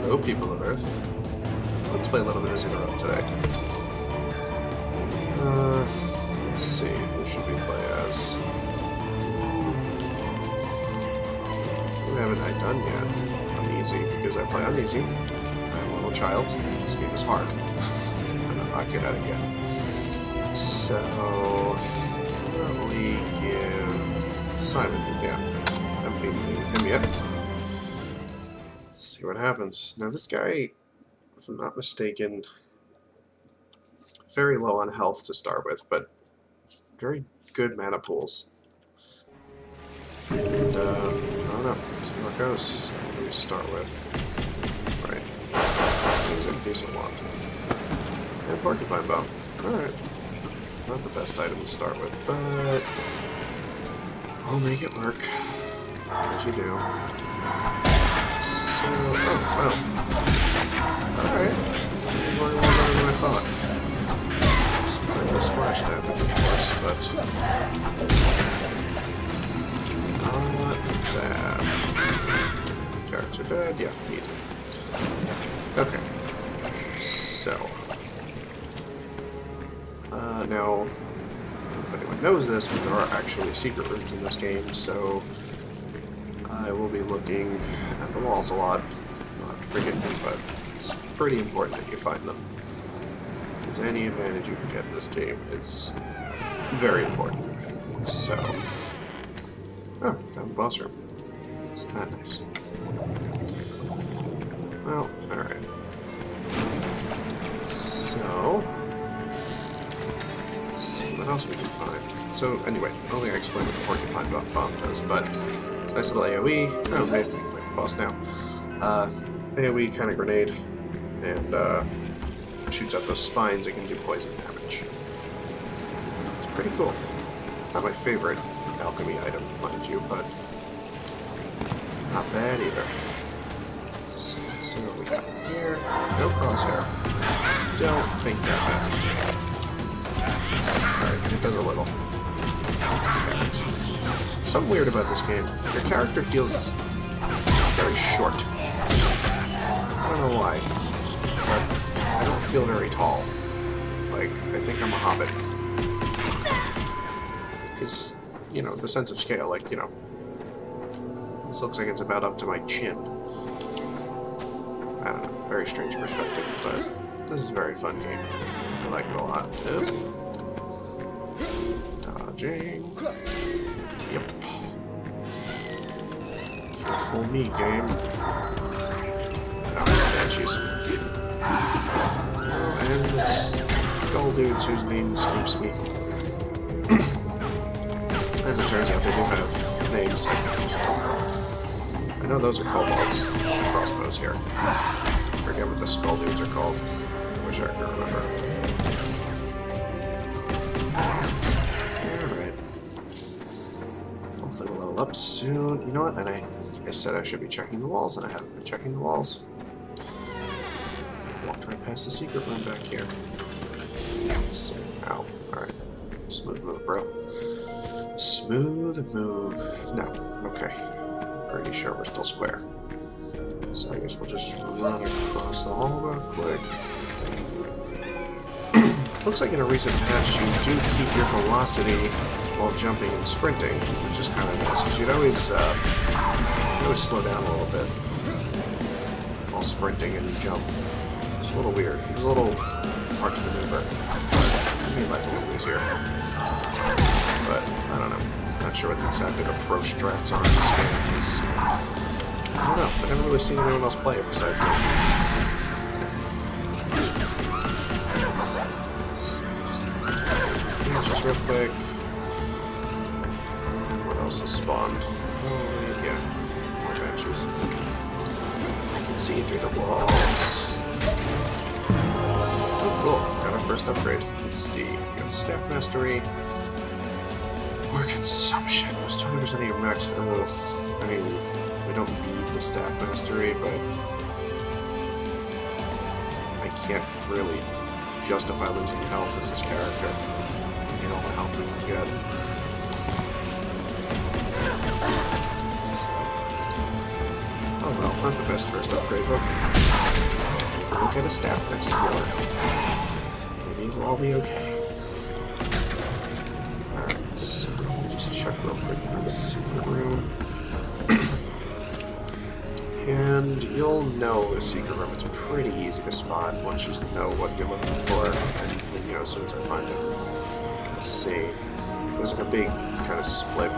Hello, people of Earth. Let's play a little bit of Ziggurat today. Let's see, who should we play as? Who haven't I done yet? On easy, because I play on easy. I'm a little child. This game is hard. And I'm not good at it yet. So, probably give Simon, yeah. I haven't been with him yet. Let's see what happens. Now this guy, if I'm not mistaken, very low on health to start with, but very good mana pools. And, I don't know, let's see how it goes. What do we start with? Right. He's a decent one. And Porcupine Bow. Alright. Not the best item to start with, but I'll make it work. As you do. So, oh, well. Alright. More better than I thought. Some kind of splash damage, of course, but not bad. Character dead? Yeah, easy. Okay. So. Now, I don't know if anyone knows this, but there are actually secret rooms in this game, so I will be looking at the walls a lot. I'll have to forget them, but it's pretty important that you find them. Because any advantage you can get in this game is very important. So, oh, found the boss room. Isn't that nice? Well, alright. So, let's see what else we can find. So, anyway, I don't think I explained what the Porcupine Bomb does, but it's a nice little AoE. Oh, maybe we can fight the boss now. AoE kind of grenade, and shoots out those spines that can do poison damage. It's pretty cool. Not my favorite alchemy item, mind you, but not bad either. So let's see what we got here. No crosshair. Don't think that matters to me. Alright, it does a little. Okay. Something weird about this game. Your character feels very short. I don't know why, but I don't feel very tall. Like, I think I'm a hobbit. Because, you know, the sense of scale, like, you know, this looks like it's about up to my chin. I don't know, very strange perspective, but this is a very fun game. I like it a lot. Dodging. Yep. Careful me, game. Oh, banshees. And it's skull dudes whose name escapes me. As it turns out, they do have names, I just don't know. I know those are kobolds, crossbows here. I forget what the skull dudes are called. I wish I could remember. Alright. Hopefully we'll level up soon. You know what? And I said I should be checking the walls, and I haven't been checking the walls. Walked right past the secret room back here. Let's see. Ow. Alright. Smooth move, bro. Smooth move. No. Okay. Pretty sure we're still square. So I guess we'll just run across the hall real quick. Looks like in a recent patch you do keep your velocity while jumping and sprinting, which is kind of nice, because you'd always slow down a little bit while sprinting and you jump. It's a little weird. It's a little hard to maneuver. It made life a little easier. But, I don't know. Not sure what exactly the pro strats are in this game, because I don't know. I haven't really seen anyone else play it besides me. Just real quick. What else has spawned? Oh, yeah. More benches. I can see through the walls. Oh, cool. Got our first upgrade. Let's see. We got Staff Mastery. Or Consumption. It's 20% of your max health. I mean, we don't need the Staff Mastery, but I can't really justify losing health as this character. I need all the health we can get. So, Oh well, not the best first upgrade, but we'll get a staff next floor. Maybe it'll all be okay. Alright, so let me just check real quick for the secret room. And you'll know the secret room. It's pretty easy to spot once you know what you're looking for. And you know, as soon as I find it. Let's see. There's like a big kind of split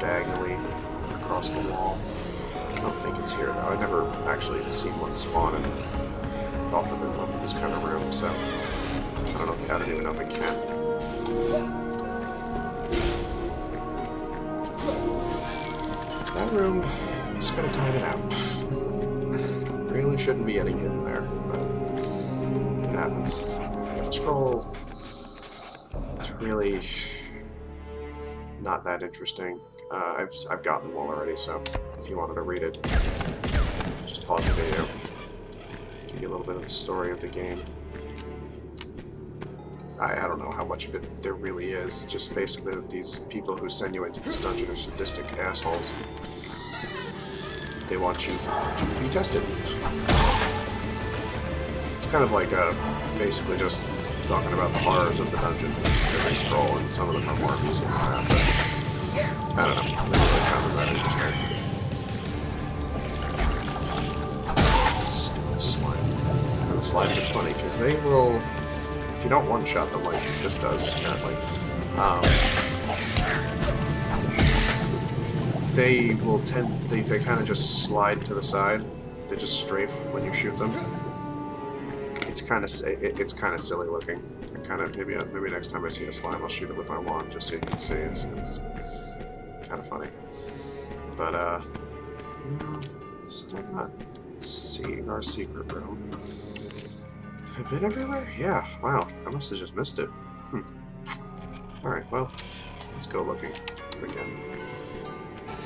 diagonally across the wall. I don't think it's here though. I've never actually seen one spawn off of this kind of room, so I don't know if I don't even know if it can. That room, just gotta time it out. Really shouldn't be getting in there, but it happens. The scroll is really not that interesting. I've gotten them all already, so if you wanted to read it, just pause the video. Give you a little bit of the story of the game. I don't know how much of it there really is. Just basically that these people who send you into this dungeon are sadistic assholes. They want you to be tested. It's kind of like basically just talking about the horrors of the dungeon every scroll, and some of them are more amusing than that, but I don't know. I think I found that interesting. Stupid slime. And the slimes are funny because they will, if you don't one-shot them like this does, apparently, they will they kind of just slide to the side. They just strafe when you shoot them. It's kind of silly looking. Maybe next time I see a slime, I'll shoot it with my wand just so you can see. It's kind of funny. But still not seeing our secret room. Have I been everywhere? Yeah. Wow. I must have just missed it. All right. Well, let's go looking again.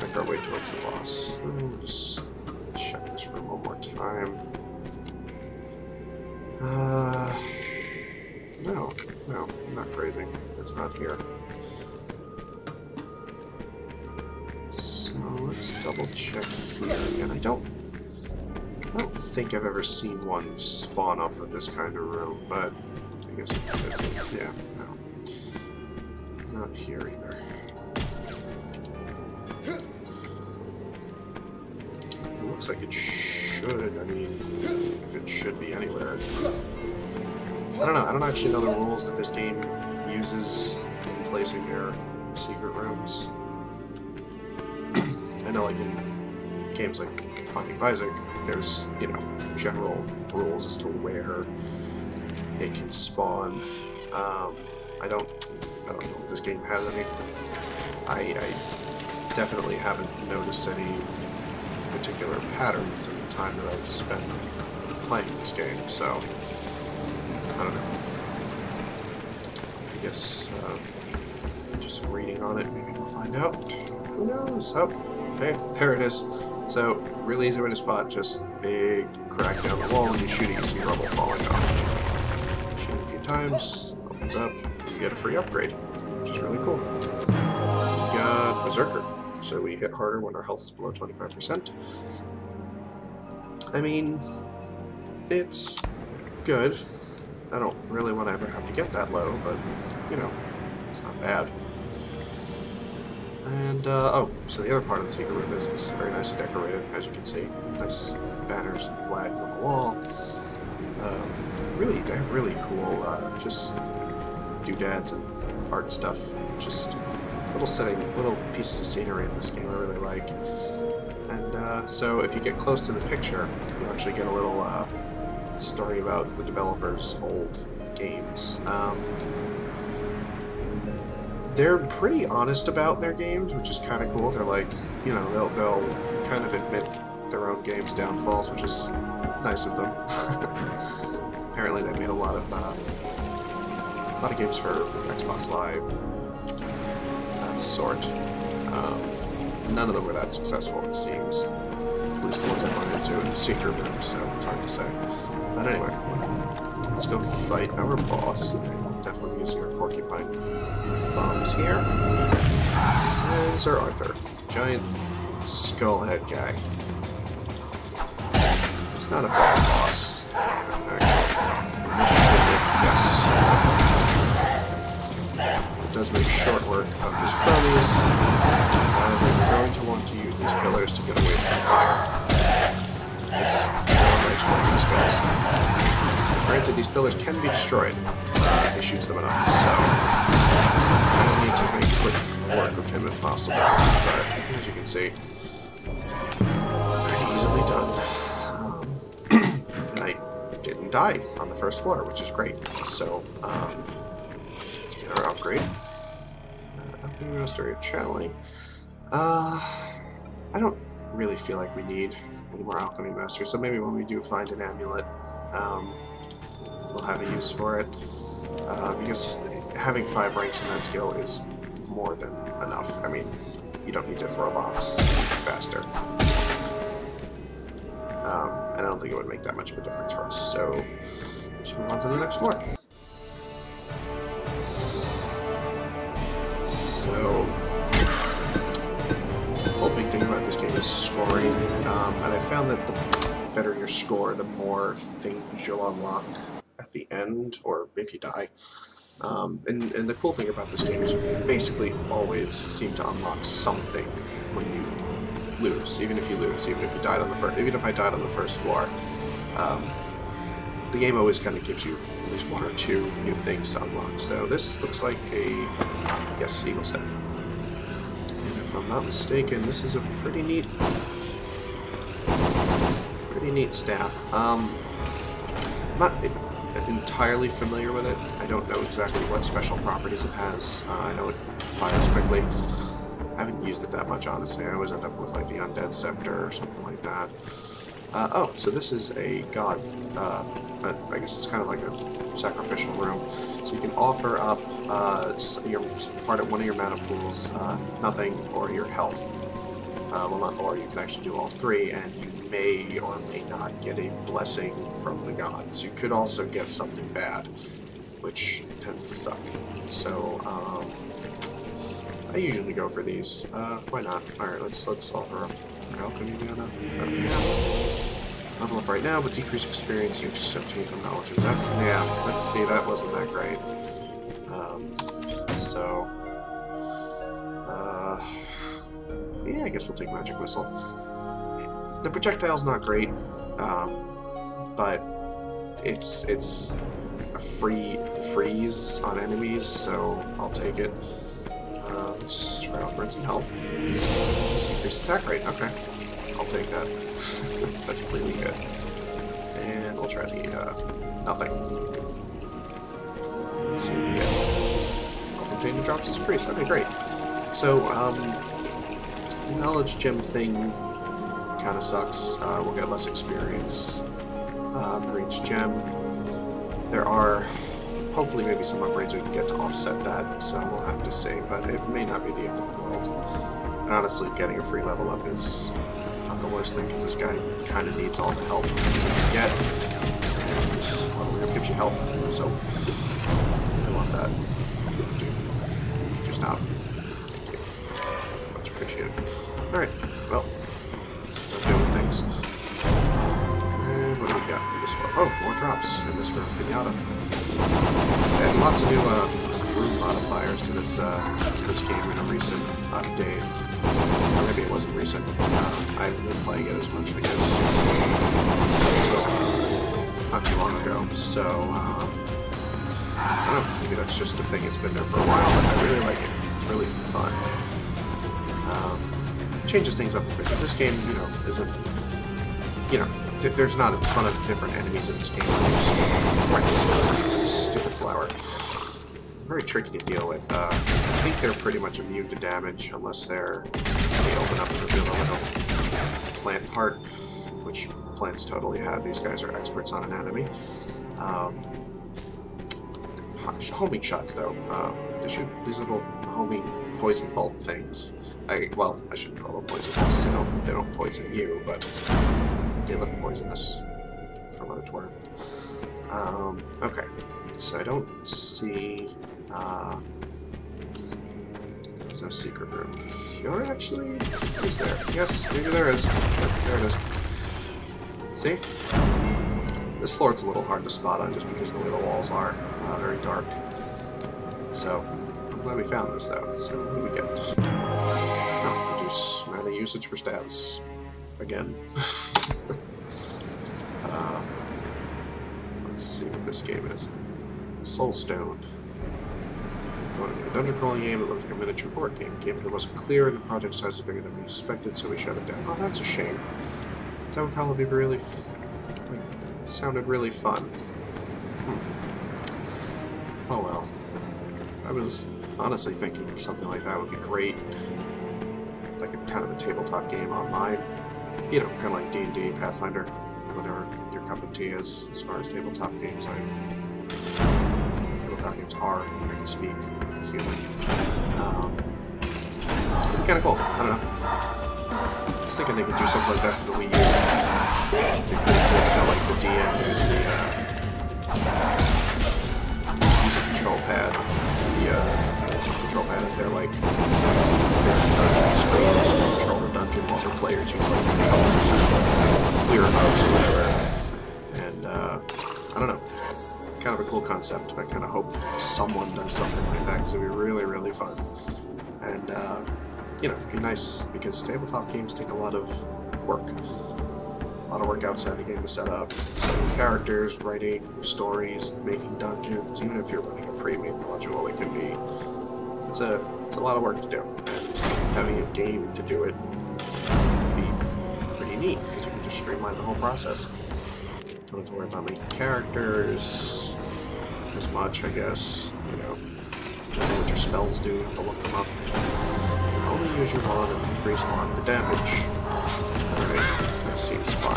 Make our way towards the boss. Just check this room one more time. No, I'm not crazy. It's not here. So let's double check here again. I don't think I've ever seen one spawn off of this kind of room, but I guess yeah, no. Not here either. It looks like it should. I mean, if it should be anywhere. I don't know. I don't actually know the rules that this game uses in placing their secret rooms. I know, like in games like Binding of Isaac, there's, you know, general rules as to where it can spawn. I don't know if this game has any. I definitely haven't noticed any particular patterns in the time that I've spent playing this game, so I don't know. I guess just reading on it, maybe we'll find out. Who knows? Oh, okay, there it is. So, really easy way to spot, just big crack down the wall. When you shoot it, you see rubble falling off. Shoot it a few times, opens up, and you get a free upgrade, which is really cool. We got Berserker, so we hit harder when our health is below 25%. I mean, it's good. I don't really want to ever have to get that low, but, you know, it's not bad. And, oh, so the other part of the secret room is it's very nicely decorated, as you can see. Nice banners and flags on the wall. They have really cool, just doodads and art stuff. Just little pieces of scenery in this game I really like. And, so if you get close to the picture, you'll actually get a little, story about the developers' old games. They're pretty honest about their games, which is kind of cool. They're like, you know, they'll kind of admit their own games' downfalls, which is nice of them. Apparently, they made a lot of games for Xbox Live, that sort. None of them were that successful, it seems. At least the ones I've run into in the secret room, so it's hard to say. But anyway, let's go fight our boss. Definitely using our porcupine bombs here. And Sir Arthur, giant skull head guy. It's not a bad boss. Actually, this should make, yes. It does make short work of his cronies. However, you're going to want to use these pillars to get away from the fire. This makes for these guys. Granted, these pillars can be destroyed if he shoots them enough, so I need to make quick work of him if possible. But as you can see, pretty easily done. And I didn't die on the first floor, which is great. So let's get our upgrade. Alchemy Mastery of Channeling. I don't really feel like we need any more Alchemy Mastery, so maybe when we do find an amulet, we'll have a use for it. Because having 5 ranks in that skill is more than enough. I mean, you don't need to throw bombs faster. And I don't think it would make that much of a difference for us, so let's move on to the next floor. So, the whole big thing about this game is scoring, and I found that the better your score, the more things you'll unlock at the end, or if you die. And the cool thing about this game is you basically always seem to unlock something when you lose, even if you lose, even if you died on the first, even if I died on the first floor. The game always kind of gives you at least 1 or 2 new things to unlock. So this looks like a, yes, Eagle's Head. And if I'm not mistaken, this is a pretty neat staff. I'm not entirely familiar with it. I don't know exactly what special properties it has. I know it fires quickly. I haven't used it that much, honestly. I always end up with like the Undead Scepter or something like that. Oh, so this is a god. I guess it's kind of like a sacrificial room. So you can offer up your part of one of your mana pools, nothing, or your health. Well, not or, you can actually do all 3, and you may or may not get a blessing from the gods. You could also get something bad, which tends to suck. So, I usually go for these. Why not? Alright, let's offer up Alchemy Mana. Level up right now, but decrease experience you obtain from knowledge. That's, yeah, let's see, that wasn't that great. Yeah, I guess we'll take Magic Whistle. The projectile's not great, but it's a free freeze on enemies, so I'll take it. Let's try offering some health. Let's increase attack rate. Okay, I'll take that. That's really good. And we'll try the nothing. Let's see what we get. Health obtained drops is increased. Okay, great. So, knowledge gem thing kind of sucks. We'll get less experience. Range gem. There are hopefully maybe some upgrades we can get to offset that, so we'll have to see, but it may not be the end of the world. And honestly, getting a free level up is not the worst thing, because this guy kind of needs all the health he can get. And, well, it gives you health, so I want that. Just stop. Thank you. Much appreciated. Alright, well, let's start doing things. And what do we got in this room? Oh, more drops in this room. Pinata. And lots of new room modifiers to this game in a recent update. Or maybe it wasn't recent. I haven't been playing it as much, I guess, until not too long ago. So, I don't know, maybe that's just a thing. It's been there for a while, but I really like it. It's really fun. Changes things up a bit, because this game, you know, isn't, you know, there's not a ton of different enemies in this game. This stupid flower. Very tricky to deal with. I think they're pretty much immune to damage unless they open up and reveal a little plant heart, which plants totally have. These guys are experts on anatomy. Homing shots, though. They shoot these little homing poison bolt things. Well, I shouldn't call them poison bolts, because they don't poison you, but they look poisonous, for what it's worth. Okay, so I don't see, there's no secret room here, actually, is there? Yes, maybe there is. Yep, there it is. See? This floor it's a little hard to spot on just because of the way the walls are very dark. So, I'm glad we found this though. So, what do we get? Oh, reduce mana usage for stats. Again. Let's see what this game is. Soulstone. A dungeon crawling game that looked like a miniature board game. Gameplay wasn't clear and the project size was bigger than we expected, so we shut it down. Oh, that's a shame. That would probably be really sounded really fun. Oh well. I was honestly thinking something like that would be great. Like a kind of a tabletop game online. You know, kind of like D&D, Pathfinder, whatever your cup of tea is as far as tabletop games. Tabletop games are, if I can speak human. Kind of cool. I don't know. I was thinking they could do something like that for the Wii U. They could, like the DM use the use a control pad. The control pad is their like dungeon screen. Control the dungeon while the players use like controllers or clear mouse or whatever. And I don't know. Kind of a cool concept. I kind of hope someone does something like that because it'd be really, really fun. And you know, it'd be nice because tabletop games take a lot of work. A lot of work outside the game to set up. Setting characters, writing stories, making dungeons. Even if you're running a premium module, it can be. It's a lot of work to do. And having a game to do it would be pretty neat because you can just streamline the whole process. Don't have to worry about making characters as much, I guess. You know, you don't know what your spells do. You have to look them up. You can only use your wand and increase wand to damage. Alright, that seems fine.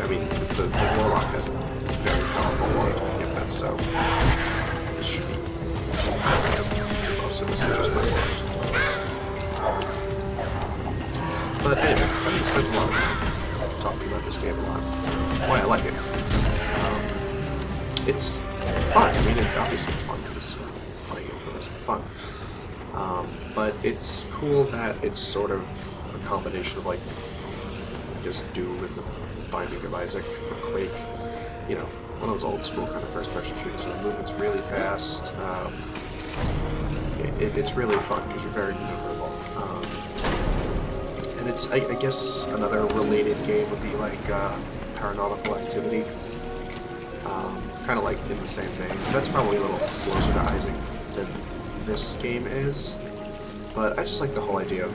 I mean, the warlock has a very powerful wand, if that's so. This should be. Most of this is just my wand. But anyway, I'm going to spend a lot of time talking about this game a lot. Why I like it. It's fun. I mean, obviously it's fun because playing it for us is fun. But it's cool that it's sort of a combination of like, I guess, Doom and the Binding of Isaac or Quake. You know, one of those old school kind of first-person shooters. So the movement's really fast. It's really fun because you're very maneuverable. And it's, I guess, another related game would be like Paranautical Activity. Kind of like in the same vein. That's probably a little closer to Isaac than this game is. But I just like the whole idea of,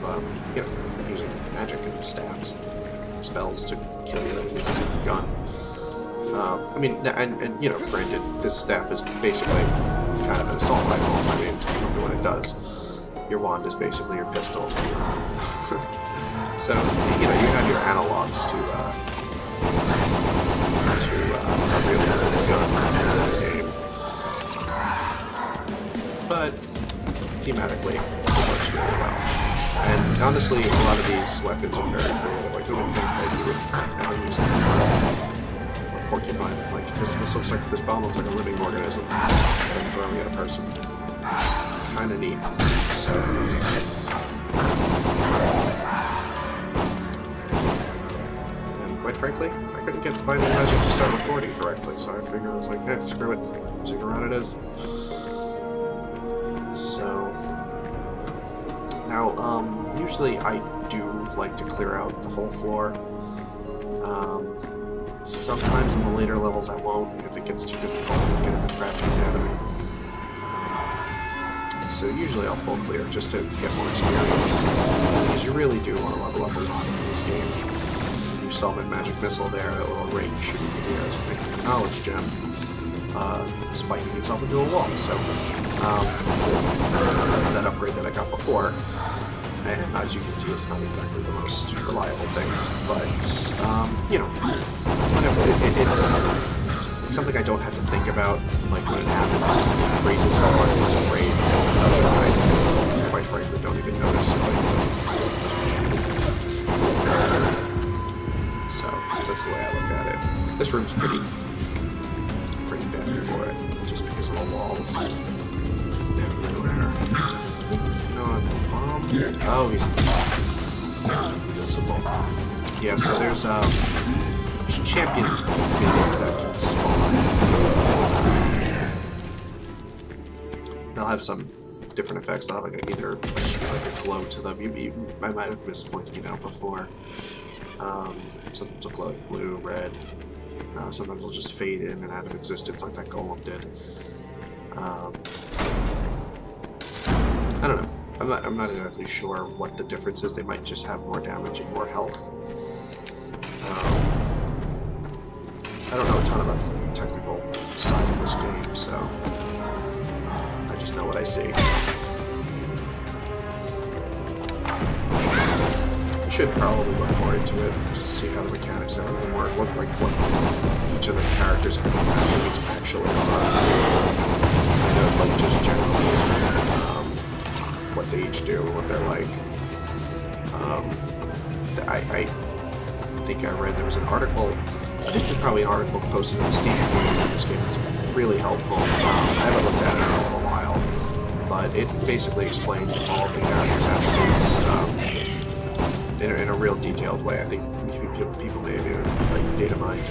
you know, using magic and stabs, spells to kill your enemies as a gun. I mean, and you know, granted, this staff is basically kind of an assault rifle. I mean, probably what it does. Your wand is basically your pistol. So, you know, you have your analogs to a really good gun in the game. But, thematically, it works really well. And honestly, a lot of these weapons are very creative. Like, who would think that you would ever use a porcupine? Like, this looks like, this bomb looks like a living organism that I'm throwing at a person. Kinda neat. So, quite frankly, I couldn't get the Binding of Isaac to start recording correctly, so I figured I was like, eh, screw it. Ziggurat it is. So, now, usually I do like to clear out the whole floor. Sometimes in the later levels I won't, if it gets too difficult to get into crafting anatomy. So usually I'll full clear just to get more experience, because you really do want to level up a lot in this game. You summon Magic Missile there, that little ring shooting here as a knowledge gem, spiking itself into a wall. So that's that upgrade that I got before. And as you can see, it's not exactly the most reliable thing, but you know, whatever. It's something I don't have to think about. Like when it happens, it freezes someone, it's great. It doesn't, I quite frankly don't even notice it. So that's the way I look at it. This room's pretty bad for it, just because of the walls everywhere. No, I'm a bomb. Oh, he's invisible. Yeah, so there's champion minions that can spawn. They'll have some different effects. They'll have like either like a glow to them. I might have missed pointing it out before. Sometimes they'll glow like blue, red. Sometimes they'll just fade in and out of existence like that golem did. I don't know. I'm not exactly sure what the difference is. They might just have more damage and more health. I don't know a ton about the technical side of this game, so I just know what I see. I should probably look more into it, just see how the mechanics and everything work, look like what each of the characters' attributes actually are. And like just generally what they each do, what they're like. I think I read there was an article. I think there's probably an article posted in the Steam community of this game that's really helpful. I haven't looked at it in a little while, but it basically explained all of the characters' attributes in a real detailed way. I think people may have like data mined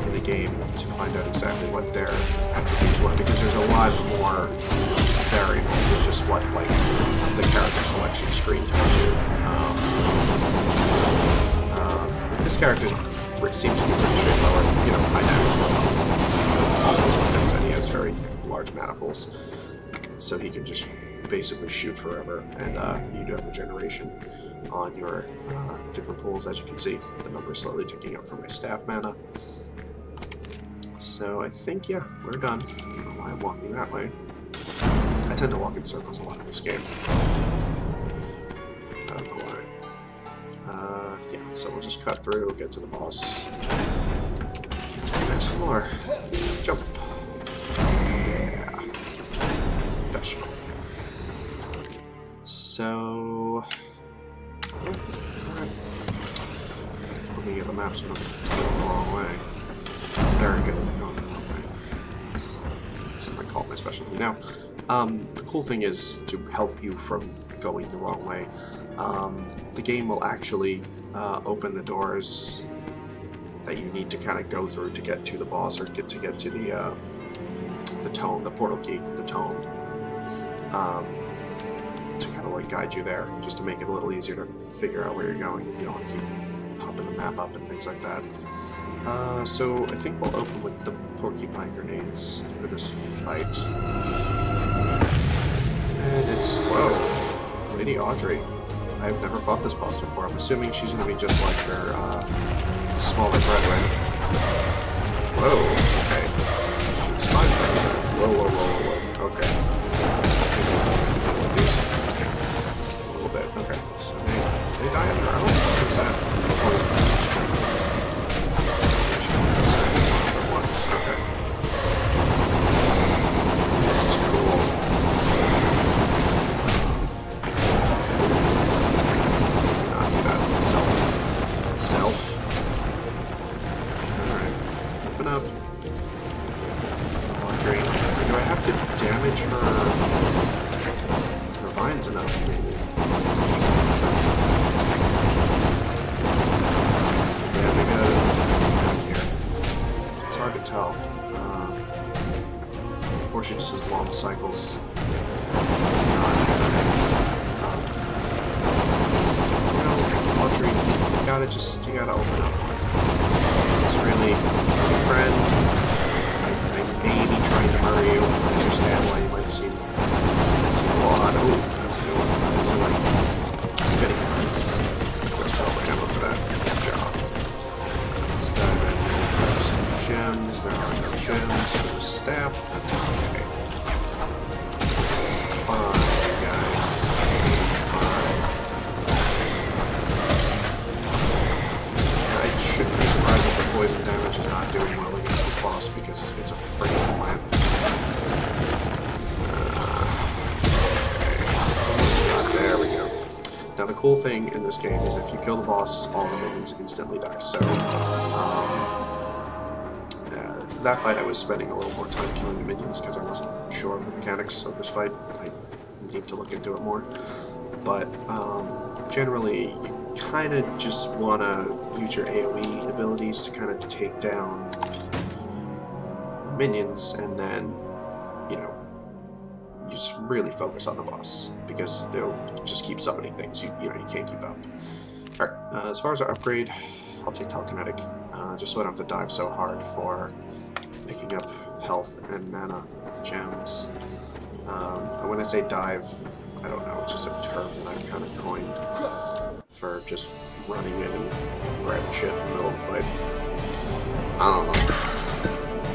in the game to find out exactly what their attributes were, because there's a lot more variables than just what like the character selection screen tells you. This character seems to be pretty straightforward, you know, high damage, all those weapons, and he has very large mana pools, so he can just basically shoot forever, and you do have regeneration on your different pools. As you can see, the number is slowly ticking up for my staff mana. So I think, yeah, we're done. I don't know why I'm walking that way. I tend to walk in circles a lot in this game. I don't know why. Yeah, so we'll just cut through, get to the boss, get to the next floor. Jump. Yeah. Professional. So, yeah, alright. Just looking at the map so I'm going the wrong way. Very good at going the wrong way. So I might call it my specialty now. The cool thing is to help you from going the wrong way. The game will actually open the doors that you need to kind of go through to get to the boss, or get to the tome, the portal key, the tome, to kind of like guide you there, just to make it a little easier to figure out where you're going if you don't want to keep popping the map up and things like that. So I think we'll open with the porcupine grenades for this fight. And it's, whoa, Lady Audrey. I've never fought this boss before. I'm assuming she's going to be just like her smaller brethren. Whoa, okay. Shoot spines right here. Whoa, whoa, whoa, whoa, okay. These a little bit, okay. So they die on their own? What is that? Poison at once, okay. This is cool. Self. Alright. Open up. Audrey. Do I have to damage her vines enough, maybe? Yeah, maybe that is the here. It's hard to tell. Or she just has long cycles. Audrey, you gotta open up. It's really a friend. I may be trying to murder you. I understand why you might seem a lot. Oh, that's a good one. Those are like spitting guns. Go sell the ammo for that. Good job. Let's dive in and grab some gems. There are no gems for the staff. That's okay. Fine, guys. Fine. I shouldn't be surprised if the poison damage is not doing well against this boss, because it's a freaking plant. Okay. There we go. Now the cool thing in this game is if you kill the boss, all the minions instantly die. So that fight I was spending a little more time killing the minions because I wasn't sure of the mechanics of this fight. I need to look into it more. But generally, you kind of just want to use your AoE abilities to kind of take down the minions, and then, you know, you just really focus on the boss, because they'll just keep summoning things. You know, you can't keep up. Alright, as far as our upgrade, I'll take telekinetic, just so I don't have to dive so hard for picking up health and mana gems. And when I say dive, I don't know, it's just a term that I've kind of coined for just running in and grabbing shit in the middle of the fight. I don't know.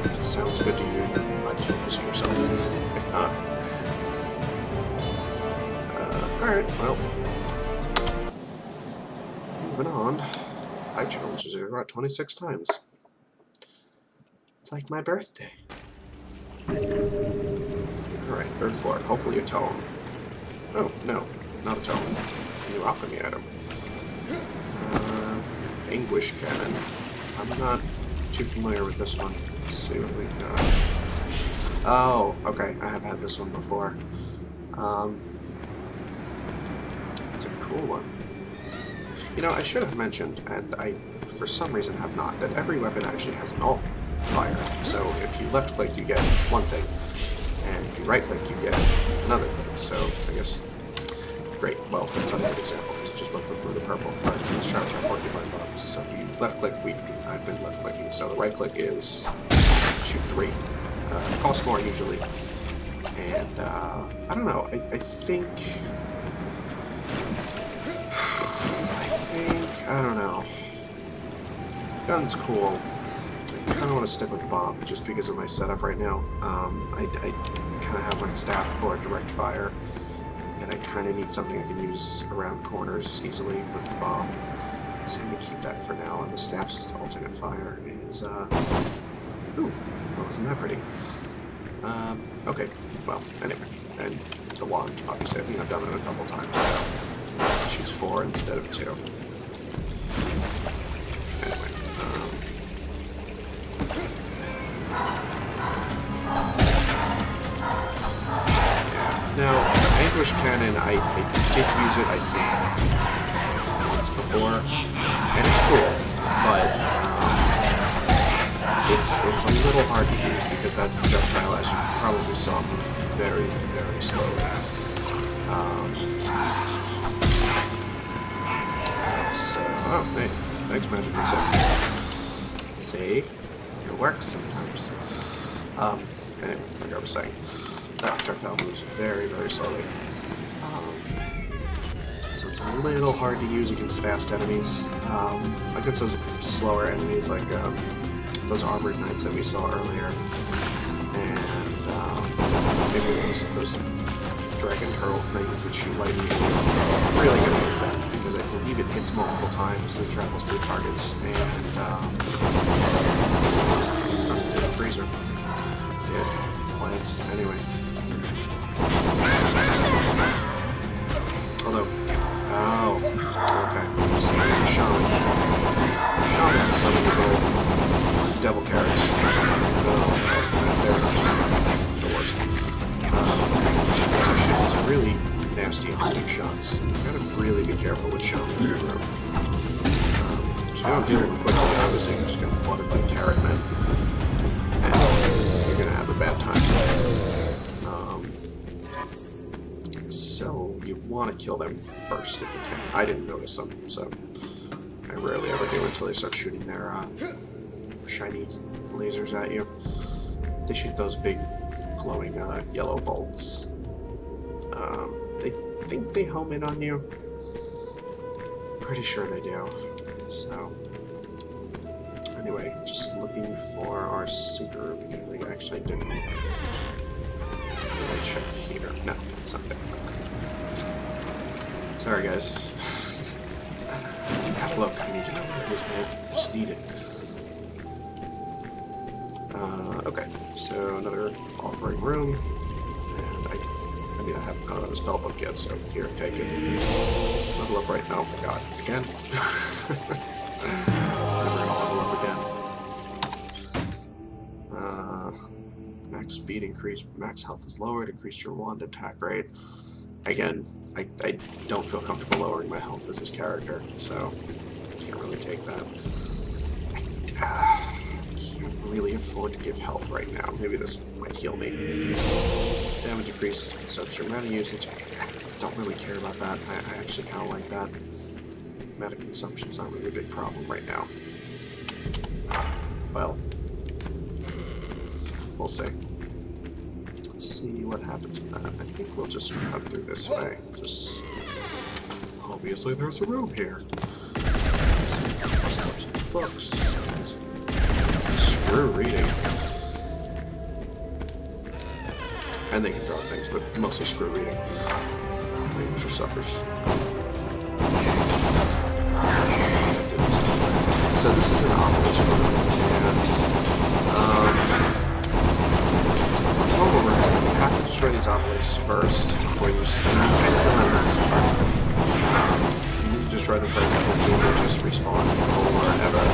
If it sounds good to you, you might as well use it yourself. If not. Alright, well. Moving on. I challenged Ziggurat 26 times. It's like my birthday. Alright, third floor. Hopefully a tome. Oh, no. Not a tome. New alchemy item. Anguish cannon. I'm not too familiar with this one. Let's see what we got. Oh, okay. I have had this one before. It's a cool one. You know, I should have mentioned, and I, for some reason, have not, that every weapon actually has an alt fire. So if you left-click, you get one thing, and if you right-click, you get another thing. So I guess, great. Well, that's not a good example, because it just went from blue to purple. But let's try with our porcupine bombs. So if you left-click, I've been left-clicking. So the right-click is shoot 3. It costs more usually, and I don't know. I think. I don't know. Gun's cool. I kind of want to stick with bomb just because of my setup right now. I kind of have my staff for direct fire, and I kind of need something I can use around corners easily with the bomb. So I'm going to keep that for now, and the staff's alternate fire is, ooh, well, isn't that pretty? Okay, well, anyway, and the wand, obviously, I think I've done it a couple times, so it shoots 4 instead of 2. Anyway, yeah. Now, Anguish Cannon, I did use it, I think, once before, and it's cool, but it's a little hard to use because that projectile, as you probably saw, moves very, very slowly. So, oh, hey, thanks, Magic Reset. See? It works sometimes. Anyway, like I was saying, that projectile moves very, very slowly. So it's a little hard to use against fast enemies. Against those slower enemies, like those armored knights that we saw earlier. And maybe those dragon hurl things that shoot lightning. Really gonna use that because I believe it hits multiple times, it travels through targets, and freezer. Yeah, plants. Anyway. Although, oh, okay. So Shaman. Shaman is some of these old devil carrots. They're just the worst. So shit is really nasty at hitting shots. You gotta really be careful with Shaman. So you don't deal with them quickly, obviously you just get flooded by carrot men. And you're gonna have a bad time. So you want to kill them first if you can. I didn't notice them, so I rarely ever do until they start shooting their shiny lasers at you. They shoot those big glowing yellow bolts. They think they home in on you. Pretty sure they do. So anyway, just looking for our super ruby. I think I actually didn't. Did I check here? No, it's not there. Sorry, guys. Look, I need to know where it is, man. I just need it. Okay, so another offering room, and I mean, I don't have a spell book yet, so here, take it. Level up right now. Oh my god, again? Never gonna level up again. Max speed increased, max health is lowered, increased your wand attack rate. again, I don't feel comfortable lowering my health as his character, so can't really take that. I can't really afford to give health right now. Maybe this might heal me. Damage increases with substrate mana usage. I don't really care about that. I actually kind of like that. Mana consumption's not really a big problem right now. Well, we'll see. Let's see what happens with that. I think we'll just cut through this way. Just obviously there's a room here. Books. Screw reading. And they can draw things, but mostly screw reading. Reading for suckers. So this is an obelisk room, and you have to destroy these obelisks first before you can kill enemies. You need to destroy them first because they will just respawn forever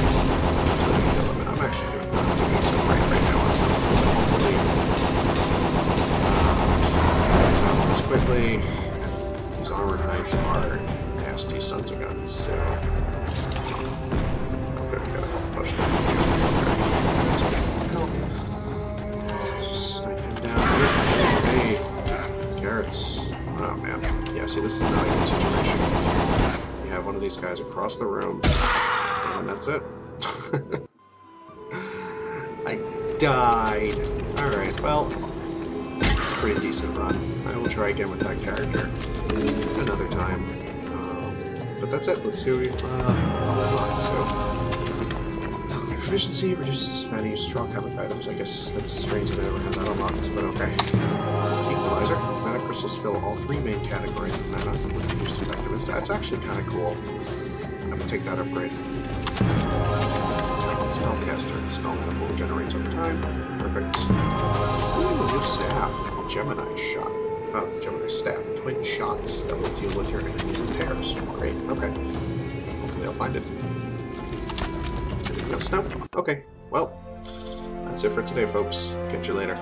until you kill them. And I'm actually doing so right now. So hopefully these obelisks quickly. These armored knights are nasty sons of guns. So okay, we got a health potion. Just snipe him down here. Hey, carrots. Oh man. Yeah, see, this is not a good situation. You have one of these guys across the room, and that's it. I died. Alright, well, it's a pretty decent run. I will try again with that character another time. But that's it. Let's see what we've got. So, proficiency reduces mana use of strong comic items. I guess that's strange that I never had that unlocked, but okay. Equalizer. Mana crystals fill all three main categories of mana with reduced effectiveness. That's actually kind of cool. I'm gonna take that upgrade. Spellcaster. Spell mana pool generates over time. Perfect. Ooh, new staff. Gemini shot. Oh, Gemini staff. Twin shots that will deal with your enemies in pairs. Great. Okay. Hopefully I'll find it. Anything else? No? Okay. Well, that's it for today, folks. Catch you later.